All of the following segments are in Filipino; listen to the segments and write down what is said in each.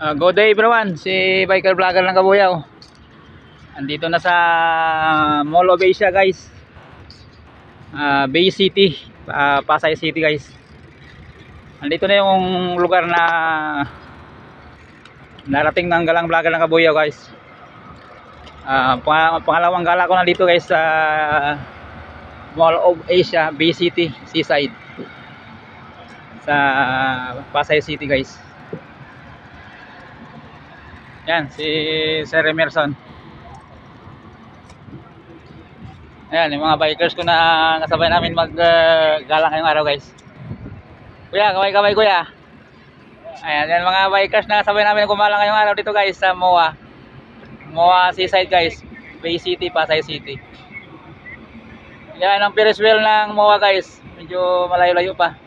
Good day everyone, si biker vlogger ng Kabuyaw. Andito na sa Mall of Asia guys. Bay City, Pasay City guys. Andito na yung lugar na narating ng galang vlogger ng Kabuyaw guys. Pangalawang gala ko na dito guys sa Mall of Asia, Bay City, Seaside. Sa Pasay City guys. Yan, si Sir Emerson. Ayan, yung mga bikers ko na kasabay namin mag-gala ngayong araw guys. Kuya, kaway-kaway kuya. Ayan, yan mga bikers na kasabay namin gumala ngayong araw dito guys sa MOA Seaside guys, Bay City, Pasay City. Yan ang Ferris wheel ng MOA guys. Medyo malayo-layo pa.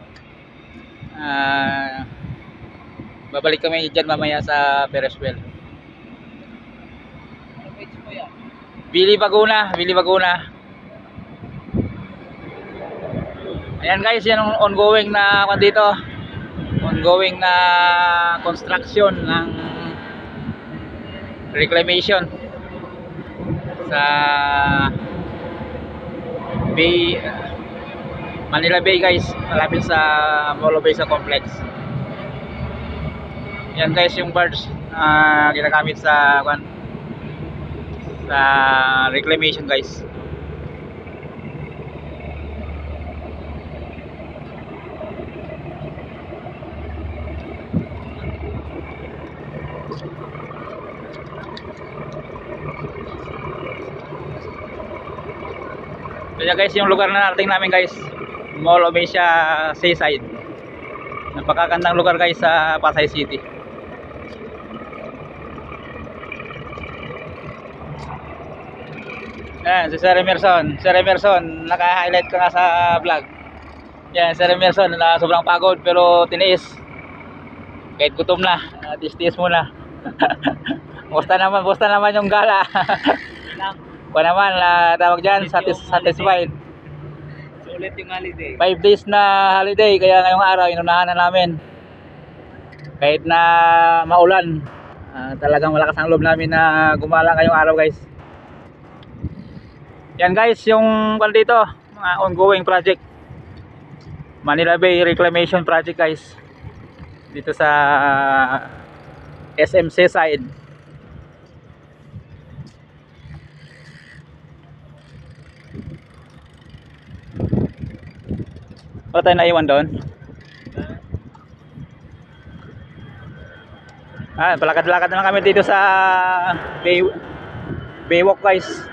Babalik kami dyan mamaya sa Ferris wheel. Billy Baguna. Ayan guys, yan ang ongoing na construction ng reclamation sa Bay, Manila Bay guys, malapit sa Mall of Asia Complex. Yan guys yung birds ginagamit sa reclamation guys. Kaya guys yung lugar na narating namin guys, Mall of Asia Seaside. Napakagandang lugar guys sa Pasay City. Yan, si Sir Emerson. Sir Emerson, naka-highlight ka nga sa vlog. Yan, Sir Emerson, na sobrang pagod pero tiniis. Kahit gutom na, tiis-tiis muna. Busta naman yung gala. Kuha naman, tawag dyan, satisfied. Sulit yung holiday. 5 days na holiday, kaya ngayong araw, inunahan na namin. Kahit na maulan, talagang malakas ang loob namin na gumala ngayong araw guys. Yan guys, yung dito, mga ongoing project, Manila Bay Reclamation Project guys, dito sa SM Seaside. Wala tayo naiwan doon. Palakad-lakad na lang kami dito sa Baywalk guys.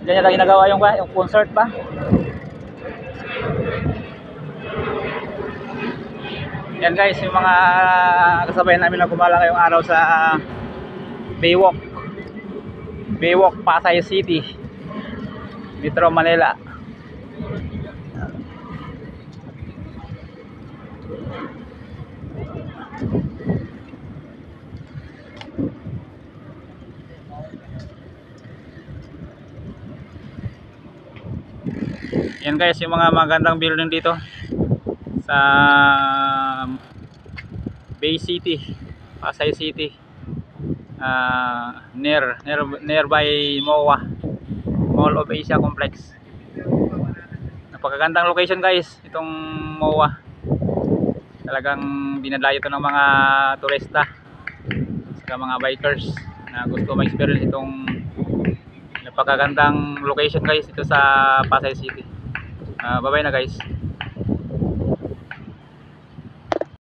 Diyan yata ginagawa yung concert ba? Yan guys, yung mga kasabay namin na gumala ngayong araw sa Baywalk Pasay City, Metro Manila. Yan guys, yung mga magandang building dito sa Bay City, Pasay City, nearby MOA, Mall of Asia Complex. Napakagandang location guys itong MOA. Talagang dinadayo ito ng mga turista sa mga bikers na gusto ma-experience itong napakagandang location guys dito sa Pasay City. Bye bye na guys.